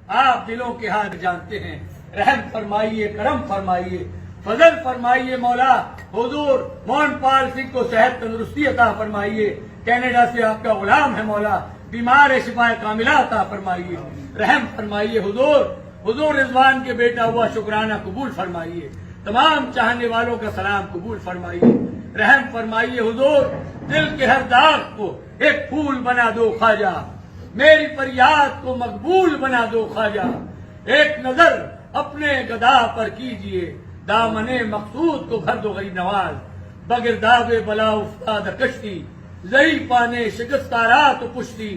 آپ دلوں کے حال جانتے ہیں، رحم فرمائیے، کرم فرمائیے، فضل فرمائیے مولا۔ حضور موہن پال سنگھ کو صحت تندرستی عطا فرمائیے، کینیڈا سے آپ کا غلام ہے مولا، بیمار ہے شفا کاملہ عطا فرمائیے، رحم فرمائیے حضور۔ حضور رضوان کے بیٹا ہوا شکرانہ قبول فرمائیے، تمام چاہنے والوں کا سلام قبول فرمائیے، رحم فرمائیے حضور۔ دل کے ہر داغ کو ایک پھول بنا دو خواجہ، میری فریاد کو مقبول بنا دو خواجہ، ایک نظر اپنے گدا پر کیجئے، دامن مقصود کو بھر دو غریب نواز، بگرداب بلا افتاد کشتی، ضعیف پانے شکستارات پشتی،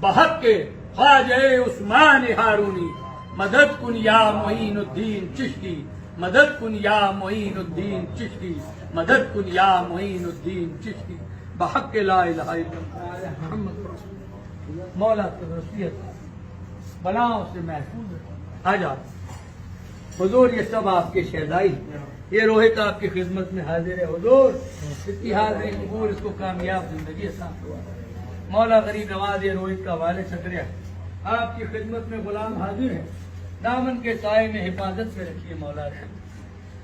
بحق کے خواجہ عثمان ہارونی، مدد کن یا معین الدین چشتی، مدد کن یا معین الدین چشتی، مدد کن یا معین الدین چشتی، بحق لا الہ الا اللہ محمد رسول اللہ۔ مولا تندرستی بلاؤں سے محفوظ ہے۔ آ جاؤ حضور، یہ سب آپ کے شہزائی، یہ روہت آپ کی خدمت میں حاضر ہے حضور، اتحاد قبول اس کو کامیاب زندگی عطا ہوا۔ مولا غریب نواز یہ روہت کا والد شکریہ، آپ کی خدمت میں غلام حاضر ہے، دامن کے سائے میں حفاظت سے رکھیے مولا۔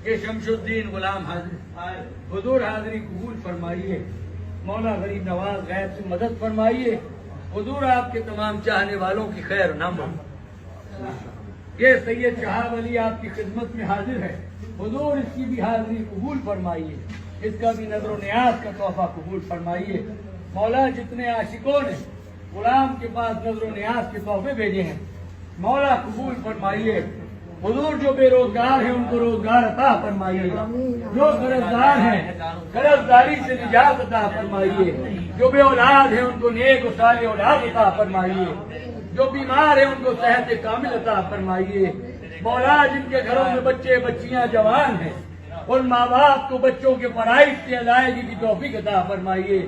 یہ شمس الدین غلام حاضر، حضور حاضری قبول فرمائیے، مولا غریب نواز غیب سے مدد فرمائیے، حضور آپ کے تمام چاہنے والوں کی خیر نہ مانگے۔ یہ سید شہاب علی آپ کی خدمت میں حاضر ہے، حضور اس کی بھی حاضری قبول فرمائیے، اس کا بھی نظر و نیاز کا تحفہ قبول فرمائیے۔ مولا جتنے عاشقوں نے غلام کے پاس نظر و نیاز کے تحفے بھیجے ہیں مولا قبول فرمائیے۔ حضور جو بے روزگار ہیں ان کو روزگار عطا فرمائیے، جو قرضدار ہیں قرضداری سے نجات عطا فرمائیے، جو بے اولاد ہیں ان کو نیک و صالح اولاد عطا فرمائیے، جو بیمار ہیں ان کو صحت کامل عطا فرمائیے۔ مولا جن کے گھروں میں بچے بچیاں جوان ہیں ان ماں باپ کو بچوں کے فرائض سے ادائیگی کی توفیق عطا فرمائیے،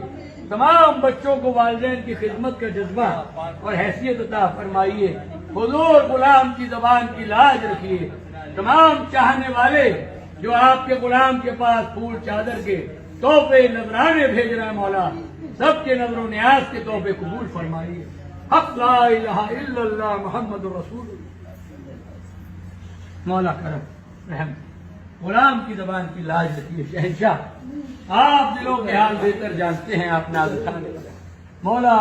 تمام بچوں کو والدین کی خدمت کا جذبہ اور حیثیت عطا فرمائیے۔ حضور غلام کی زبان کی لاج رکھیے، تمام چاہنے والے جو آپ کے غلام کے پاس پھول چادر کے تحفے نذرانے بھیج رہے ہیں مولا، سب کے نظر و نیاز کے تحفے قبول فرمائیے۔ حق لا الہ الا اللہ محمد رسول اللہ۔ مولا کرم رحم، غلام کی زبان کی لاج رکھیے شہنشاہ، آپ دلوں کے حال بہتر جانتے ہیں، آپ ناز اٹھانے مولا۔